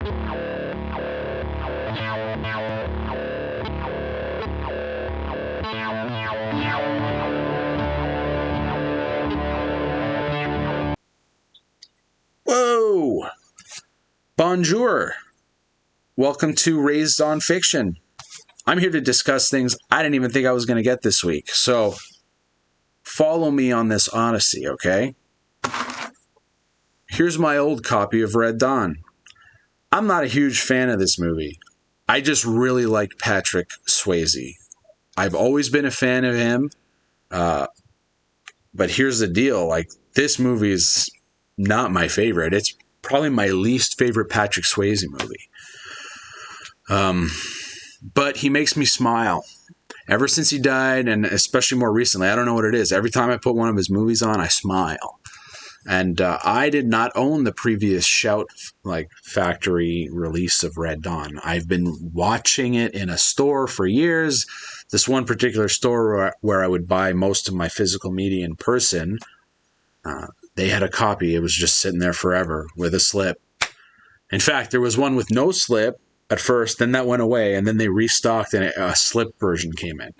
Whoa! Bonjour! Welcome to Raised on Fiction. I'm here to discuss things I didn't even think I was going to get this week. So, follow me on this odyssey, okay? Here's my old copy of Red Dawn. I'm not a huge fan of this movie. I just really like Patrick Swayze. I've always been a fan of him. But here's the deal. Like, this movie is not my favorite. It's probably my least favorite Patrick Swayze movie. But he makes me smile. Ever since he died, and especially more recently, I don't know what it is. Every time I put one of his movies on, I smile. And I did not own the previous Shout factory release of Red Dawn. I've been watching it in a store for years. This one particular store where I would buy most of my physical media in person, they had a copy. It was just sitting there forever with a slip. In fact, there was one with no slip at first, then that went away, and then they restocked and a slip version came in.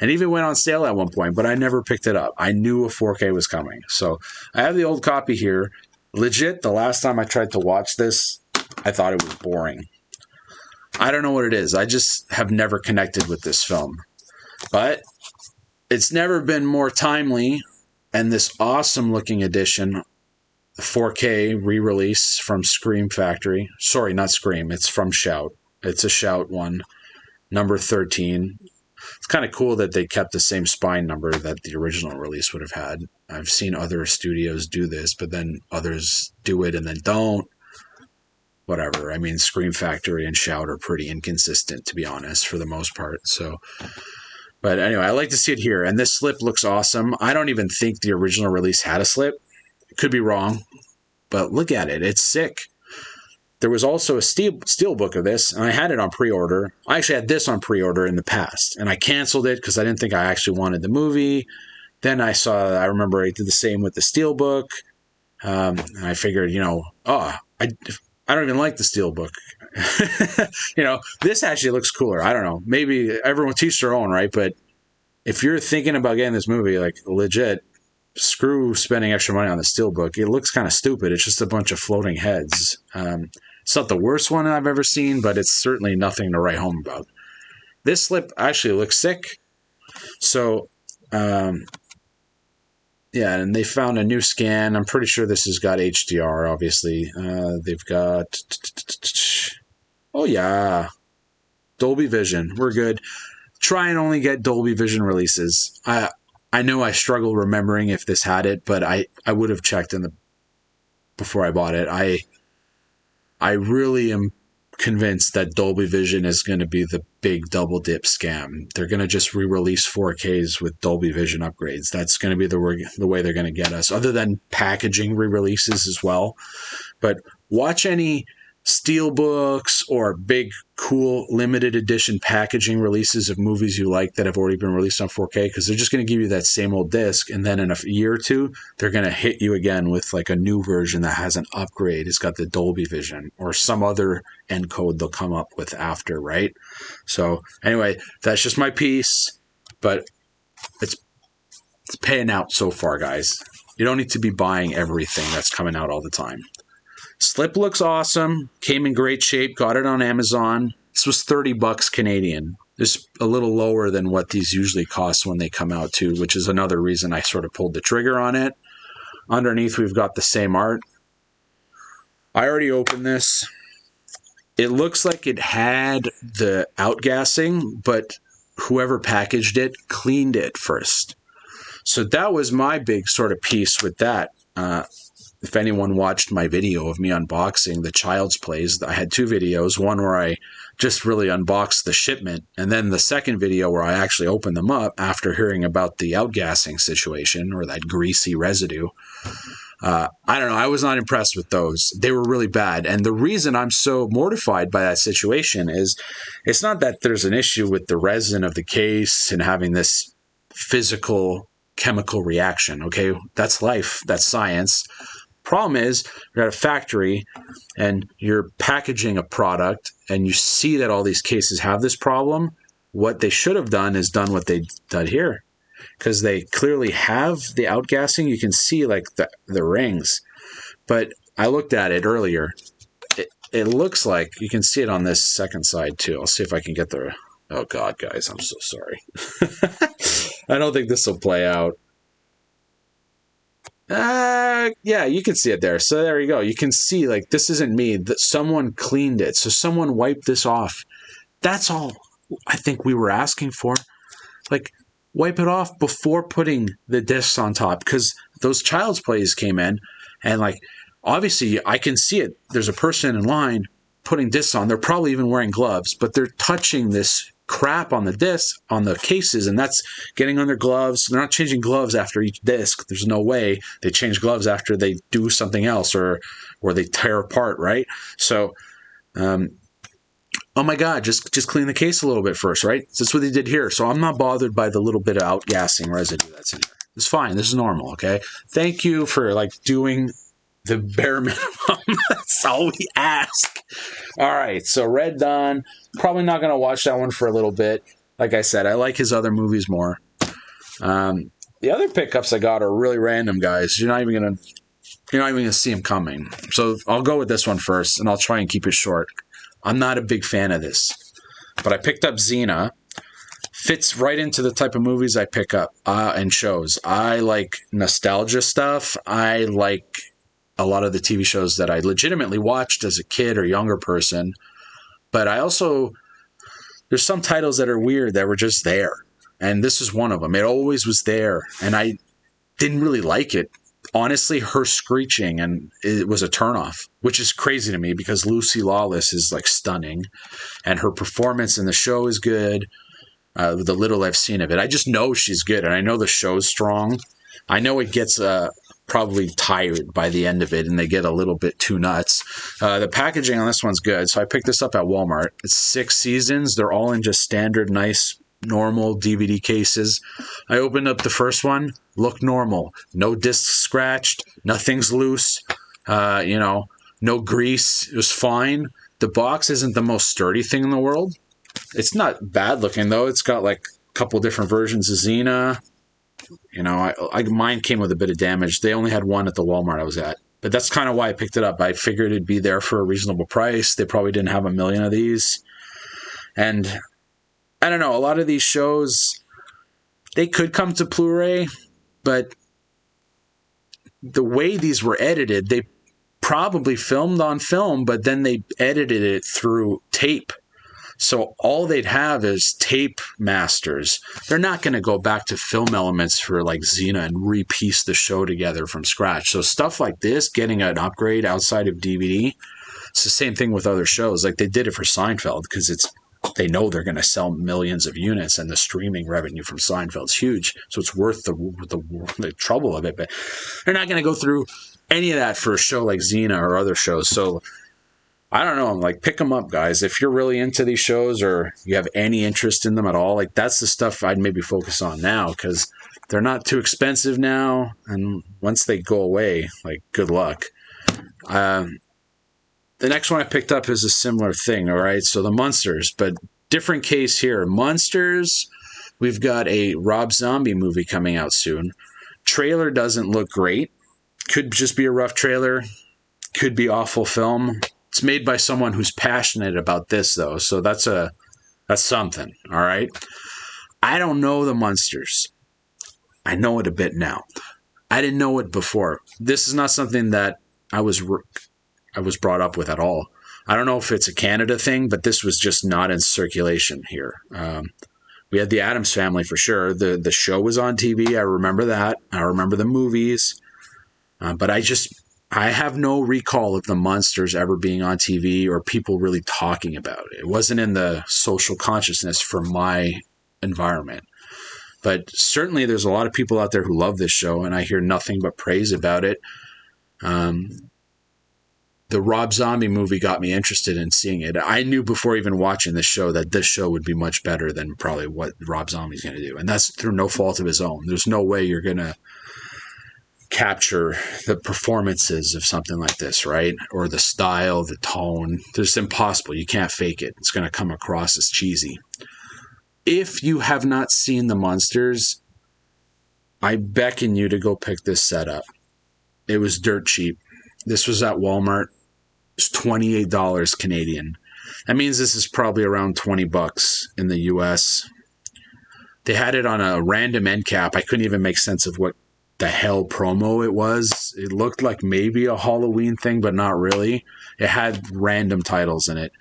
And even went on sale at one point, but I never picked it up. I knew a 4K was coming. So I have the old copy here. Legit, the last time I tried to watch this, I thought it was boring. I don't know what it is. I just have never connected with this film. But it's never been more timely, and this awesome looking edition, 4K re-release from Scream Factory. Sorry, not Scream. It's from Shout. It's a Shout one, number 13. It's kind of cool that they kept the same spine number that the original release would have had. I've seen other studios do this, but then others do it and then don't. Whatever. I mean, Scream Factory and Shout are pretty inconsistent, to be honest, for the most part. So, but anyway, I like to see it here. And this slip looks awesome. I don't even think the original release had a slip. Could be wrong, but look at it. It's sick. There was also a steel book of this, and I had it on pre-order. I actually had this on pre-order in the past, and I canceled it because I didn't think I actually wanted the movie. Then I remember I did the same with the steel book. And I figured, I don't even like the steel book. This actually looks cooler. I don't know. Maybe everyone teach their own, right? But if you're thinking about getting this movie, like legit, screw spending extra money on the steelbook. It looks kind of stupid. It's just a bunch of floating heads. It's not the worst one I've ever seen, but it's certainly nothing to write home about. This slip actually looks sick. So, and they found a new scan. I'm pretty sure this has got HDR, obviously. They've got... Oh, yeah. Dolby Vision. We're good. Try and only get Dolby Vision releases. I know I struggle remembering if this had it, but I would have checked before I bought it. I really am convinced that Dolby Vision is going to be the big double dip scam. They're going to just re-release 4Ks with Dolby Vision upgrades. That's going to be the way they're going to get us, other than packaging re-releases as well. But watch any steelbooks or big cool limited edition packaging releases of movies you like that have already been released on 4K, because they're just going to give you that same old disc, and then in a year or two they're going to hit you again with like a new version that has an upgrade. It's got the Dolby Vision or some other encode they'll come up with after, right? So anyway, that's just my piece, but it's paying out so far, guys. You don't need to be buying everything that's coming out all the time. Slip looks awesome. Came in great shape. Got it on Amazon. This was $30 Canadian. This is a little lower than what these usually cost when they come out too, which is another reason I sort of pulled the trigger on it. Underneath, we've got the same art. I already opened this. It looks like it had the outgassing, but whoever packaged it cleaned it first. So that was my big sort of piece with that. If anyone watched my video of me unboxing the Child's Plays, I had two videos, one where I just really unboxed the shipment, and then the second video where I actually opened them up after hearing about the outgassing situation or that greasy residue. I don't know. I was not impressed with those. They were really bad. And the reason I'm so mortified by that situation is it's not that there's an issue with the resin of the case and having this physical chemical reaction. Okay, that's life. That's science. Problem is, you're at a factory and you're packaging a product and you see that all these cases have this problem. What they should have done is done what they did here, because they clearly have the outgassing. You can see like the rings. But I looked at it earlier. It looks like you can see it on this second side too. I'll see if I can get the... Oh God, guys, I'm so sorry. I don't think this will play out. Yeah, you can see it there. So there you go. You can see, like, this isn't me. That someone cleaned it. So someone wiped this off. That's all I think we were asking for. Like, wipe it off before putting the discs on top, because those child's plays came in and, like, obviously I can see it. There's a person in line putting discs on. They're probably even wearing gloves, but they're touching this crap on the disc, on the cases, and that's getting on their gloves. They're not changing gloves after each disc. There's no way they change gloves after they do something else or they tear apart, right? So, oh my God, just clean the case a little bit first, right? That's what they did here. So I'm not bothered by the little bit of outgassing residue that's in there. It's fine. This is normal, okay? Thank you for, like, doing the bare minimum. That's all we ask. All right, so Red Dawn. Probably not going to watch that one for a little bit. Like I said, I like his other movies more. The other pickups I got are really random, guys. You're not even gonna see them coming. So I'll go with this one first, and I'll try and keep it short. I'm not a big fan of this, but I picked up Xena. Fits right into the type of movies I pick up and shows. I like nostalgia stuff. I like a lot of the TV shows that I legitimately watched as a kid or younger person. But I also, there's some titles that are weird that were just there. And this is one of them. It always was there. And I didn't really like it. Honestly, her screeching, and it was a turnoff, which is crazy to me because Lucy Lawless is, like, stunning. And her performance in the show is good. The little I've seen of it. I just know she's good. And I know the show's strong. I know it gets probably tired by the end of it, and they get a little bit too nuts. The packaging on this one's good, so I picked this up at Walmart. It's 6 seasons. They're all in just standard, nice, normal DVD cases. I opened up the first one, looked normal. No discs scratched, nothing's loose, no grease. It was fine. The box isn't the most sturdy thing in the world. It's not bad looking, though. It's got, like, a couple different versions of Xena. Mine came with a bit of damage. They only had one at the Walmart I was at. But that's kind of why I picked it up. I figured it'd be there for a reasonable price. They probably didn't have a million of these. And I don't know, a lot of these shows, they could come to Blu-ray, but the way these were edited, they probably filmed on film, but then they edited it through tape. So all they'd have is tape masters. They're not going to go back to film elements for, like, Xena and repiece the show together from scratch. So stuff like this, getting an upgrade outside of DVD, it's the same thing with other shows. Like, they did it for Seinfeld because they know they're going to sell millions of units, and the streaming revenue from Seinfeld's huge. So it's worth the trouble of it. But they're not going to go through any of that for a show like Xena or other shows. So I don't know. I'm like, pick them up, guys. If you're really into these shows or you have any interest in them at all, like, that's the stuff I'd maybe focus on now, because they're not too expensive now. And once they go away, like, good luck. The next one I picked up is a similar thing. All right. So the Munsters, but different case here. Munsters, we've got a Rob Zombie movie coming out soon. Trailer doesn't look great. Could just be a rough trailer. Could be awful film. It's made by someone who's passionate about this, though, so that's something, all right? I don't know the Munsters. I know it a bit now. I didn't know it before. This is not something that I was brought up with at all. I don't know if it's a Canada thing, but this was just not in circulation here. We had the Addams Family for sure. The show was on TV. I remember that. I remember the movies. But I have no recall of the Munsters ever being on TV or people really talking about it. It wasn't in the social consciousness for my environment. But certainly there's a lot of people out there who love this show, and I hear nothing but praise about it. The Rob Zombie movie got me interested in seeing it. I knew before even watching this show that this show would be much better than probably what Rob Zombie's going to do. And that's through no fault of his own. There's no way you're going to capture the performances of something like this, right? Or the style, the tone. It's impossible. You can't fake it. It's going to come across as cheesy. If you have not seen the Munsters, I beckon you to go pick this set up. It was dirt cheap. This was at Walmart. It's $28 Canadian. That means this is probably around $20 in the US. They had it on a random end cap. I couldn't even make sense of what the hell promo it was. It looked like maybe a Halloween thing, but not really. It had random titles in it.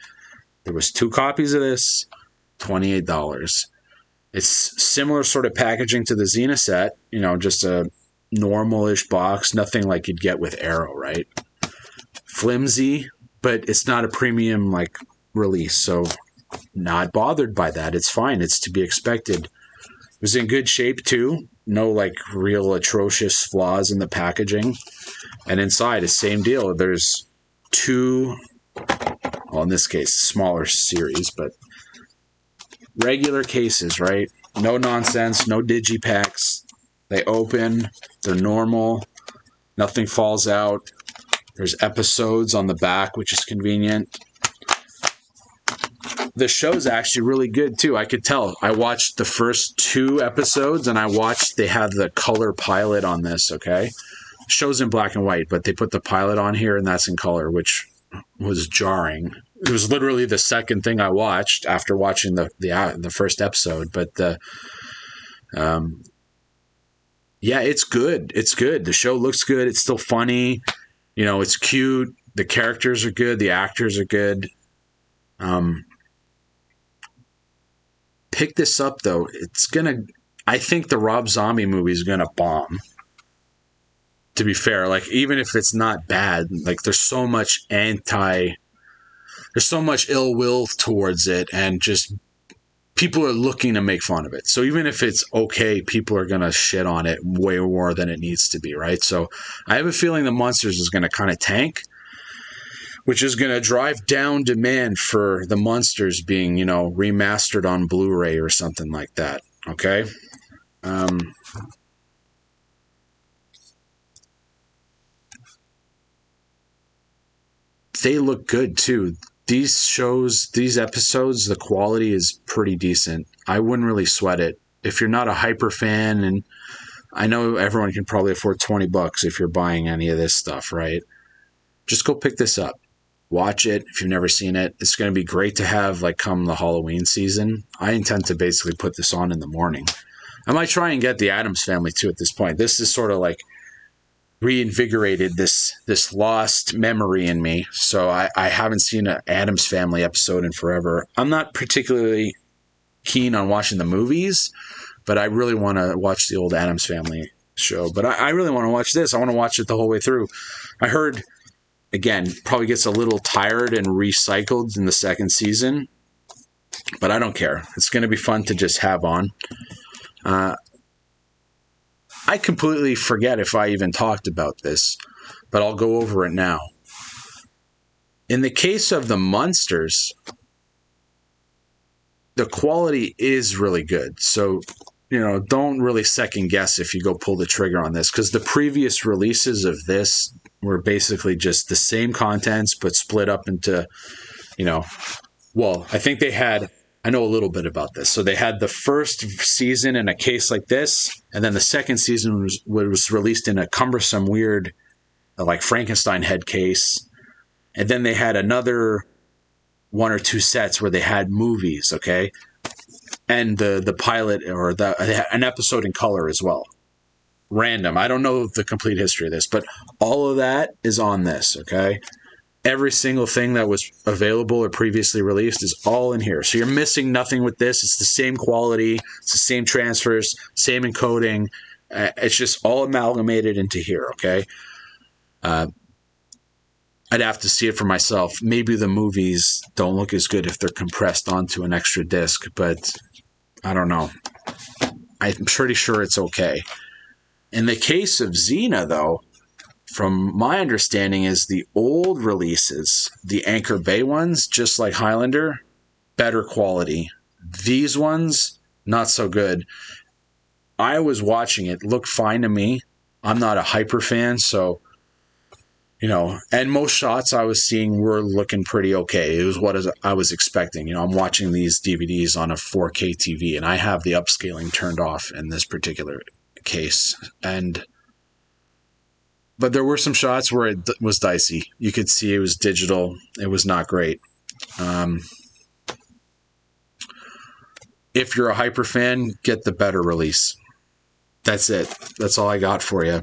There was 2 copies of this, $28. It's similar sort of packaging to the Xena set, just a normal-ish box, nothing like you'd get with Arrow, right? Flimsy, but it's not a premium release, so not bothered by that. It's fine. It's to be expected. It was in good shape too. No real atrocious flaws in the packaging. And inside, it's same deal. There's 2, well, in this case, smaller series, but regular cases, right? No nonsense, no digipacks. They open, they're normal, nothing falls out. There's episodes on the back, which is convenient. The show's actually really good too. I could tell. I watched the first 2 episodes and they have the color pilot on this, okay? The show's in black and white, but they put the pilot on here and that's in color, which was jarring. It was literally the second thing I watched after watching the first episode, but yeah, it's good. It's good. The show looks good. It's still funny. It's cute. The characters are good. The actors are good. Pick this up though. I think the Rob Zombie movie is gonna bomb. To be fair, even if it's not bad, there's so much ill will towards it, and just people are looking to make fun of it. So even if it's okay, people are gonna shit on it way more than it needs to be, right? So I have a feeling the Munsters is gonna kind of tank, which is going to drive down demand for the Munsters being, remastered on Blu-ray or something like that. Okay? They look good too. These shows, these episodes, the quality is pretty decent. I wouldn't really sweat it. If you're not a hyper fan, and I know everyone can probably afford $20 if you're buying any of this stuff, right? Just go pick this up. Watch it if you've never seen it. It's going to be great to have come the Halloween season. I intend to basically put this on in the morning. I might try and get the Addams Family too at this point. This is sort of reinvigorated this lost memory in me. So I haven't seen an Addams Family episode in forever. I'm not particularly keen on watching the movies, but I really want to watch the old Addams Family show. But I really want to watch this. I want to watch it the whole way through. I heard, again, probably gets a little tired and recycled in the second season, but I don't care. It's going to be fun to just have on. I completely forget if I even talked about this, but I'll go over it now. In the case of the Munsters, the quality is really good. So, don't really second guess if you go pull the trigger on this, because the previous releases of this were basically just the same contents, but split up into, I think I know a little bit about this. So they had the first season in a case like this, and then the second season was released in a cumbersome, weird, Frankenstein head case. And then they had another 1 or 2 sets where they had movies, okay? And the pilot, or an episode in color as well. Random. I don't know the complete history of this, but all of that is on this, okay? Every single thing that was available or previously released is all in here. So you're missing nothing with this. It's the same quality. It's the same transfers, same encoding. It's just all amalgamated into here, okay? I'd have to see it for myself. Maybe the movies don't look as good if they're compressed onto an extra disc, but I don't know. I'm pretty sure it's okay. In the case of Xena, though, from my understanding, is the old releases, the Anchor Bay ones, just like Highlander, better quality. These ones, not so good. I was watching it, looked fine to me. I'm not a hyper fan, so and most shots I was seeing were looking pretty okay. It was what I was expecting. I'm watching these DVDs on a 4K TV, and I have the upscaling turned off in this particular case. But there were some shots where it was dicey. You could see it was digital. It was not great. If you're a hyper fan, get the better release. That's it. That's all I got for you.